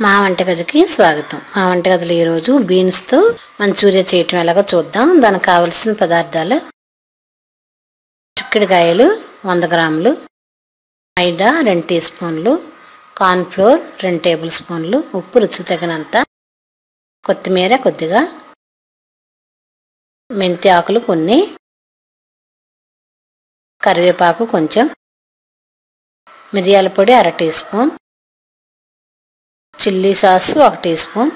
మా వంటగదికి స్వాగతం. మా వంటగదిలో ఈరోజు బీన్స్తో మంచూరియా చేయటం ఎలాగో చూద్దాం. దానికి కావలసిన పదార్థాలు: చిక్కుడుకాయలు 100 గ్రాములు, మైదా 2 టీ స్పూన్లు, కార్న్ ఫ్లోర్ 2 టేబుల్ స్పూన్లు, ఉప్పు రుచికి తగినంత, కొత్తిమీర కొద్దిగా, మెంతి ఆకులు కొన్ని, కరివేపాకు కొంచెం, మిరియాల పొడి 1/2 teaspoon, chilli sauce 1 teaspoon,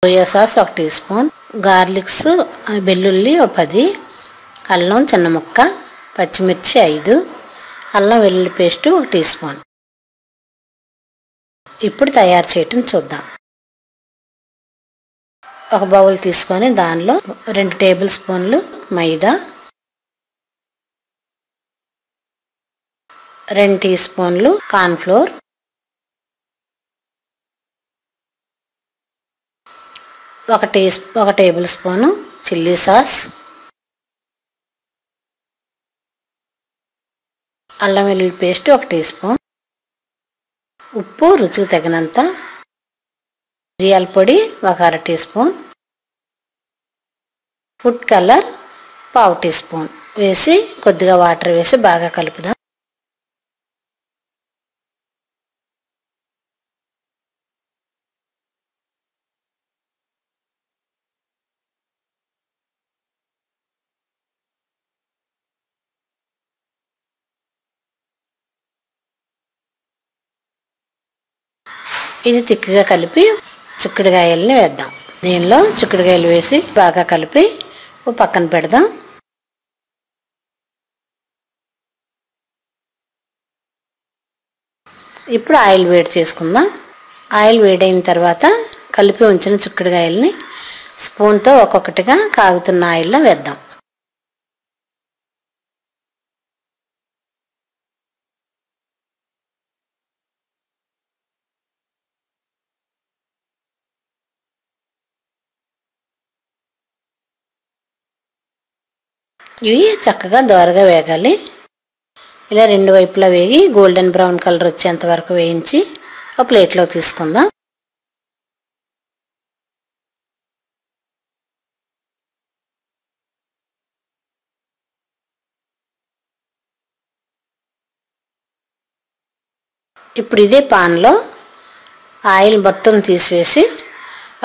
soya sauce 1 teaspoon, garlics వెల్లుల్లి 10, అల్లం చిన్న ముక్క, పచ్చిమిర్చి 5, అల్లం వెల్లుల్లి పేస్ట్ 1 టీ స్పూన్. ఇప్పుడు తయారు చేయటం చూద్దాం. ఒక బౌల్ తీసుకొని దానిలో 2 టేబుల్ స్పూన్లు మైదా, 2 టీ స్పూన్లు corn flour, 1 table spoon chilli sauce, అల్లం వెల్లుల్లి పేస్ట్ 1 టీ స్పూన్, ఉప్పు రుచికి తగినంత, మిరియాల పొడి 1/2 teaspoon, food colour 1/2 teaspoon వేసి కొద్దిగా వాటర్ వేసి బాగా కలుపుదాం. ఇది తిక్కుగా కలిపి చిక్కుడుకాయలని వేద్దాం. దీనిలో చిక్కుడుకాయలు వేసి బాగా కలిపి పక్కన పెడదాం. ఇప్పుడు ఆయిల్ వేడి చేసుకుందాం. ఆయిల్ వేడైన తర్వాత కలిపి ఉంచిన చిక్కుడుకాయలని స్పూన్తో ఒక్కొక్కటిగా కాగుతున్న ఆయిల్లో వేద్దాం. ఇవి చక్కగా దోరగా వేగాలి. ఇలా 2 వైపులా వేగి గోల్డెన్ బ్రౌన్ కలర్ వచ్చేంత వరకు వేయించి ఒక ప్లేట్లో తీసుకుందాం. ఇప్పుడు ఇదే పాన్లో ఆయిల్ మొత్తం తీసివేసి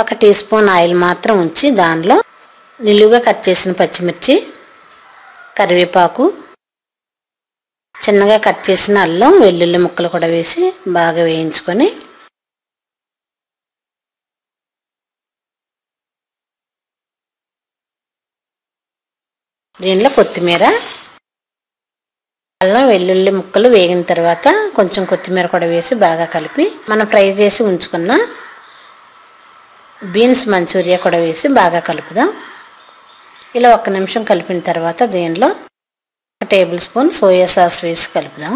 1 టీ స్పూన్ ఆయిల్ మాత్రం ఉంచి దానిలో నిలువుగా కట్ చేసిన పచ్చిమిర్చి, కరివేపాకు, చిన్నగా కట్ చేసిన అల్లం వెల్లుల్లి ముక్కలు కూడా వేసి బాగా వేయించుకొని దీనిలో కొత్తిమీర, అల్లం వెల్లుల్లి ముక్కలు వేగిన తర్వాత కొంచెం కొత్తిమీర కూడా వేసి బాగా కలిపి మనం ఫ్రై చేసి ఉంచుకున్న బీన్స్ మంచూరియా కూడా వేసి బాగా కలుపుదాం. ఇలా 1 నిమిషం కలిపిన తర్వాత దీనిలో 1 టేబుల్ స్పూన్ సోయా సాస్ వేసి కలుపుదాం.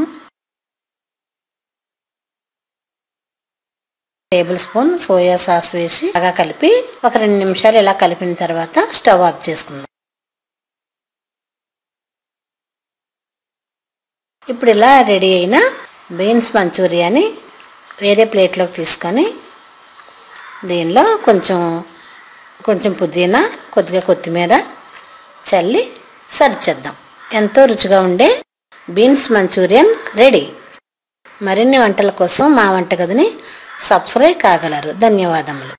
1 టేబుల్ స్పూన్ సోయా సాస్ వేసి బాగా కలిపి ఒక 2 నిమిషాలు ఇలా కలిపిన తర్వాత స్టవ్ ఆఫ్ చేసుకుందాం. ఇప్పుడు ఇలా రెడీ అయిన బీన్స్ మంచూరియాని వేరే ప్లేట్లోకి తీసుకొని దీనిలో కొంచెం పుదీనా, కొద్దిగా కొత్తిమీర చల్లి సర్వ్ చేద్దాం. ఎంతో రుచిగా ఉండే బీన్స్ మంచూరియన్ రెడీ. మరిన్ని వంటల కోసం మా వంటగదిని సబ్స్క్రైబ్ కాగలరు. ధన్యవాదములు.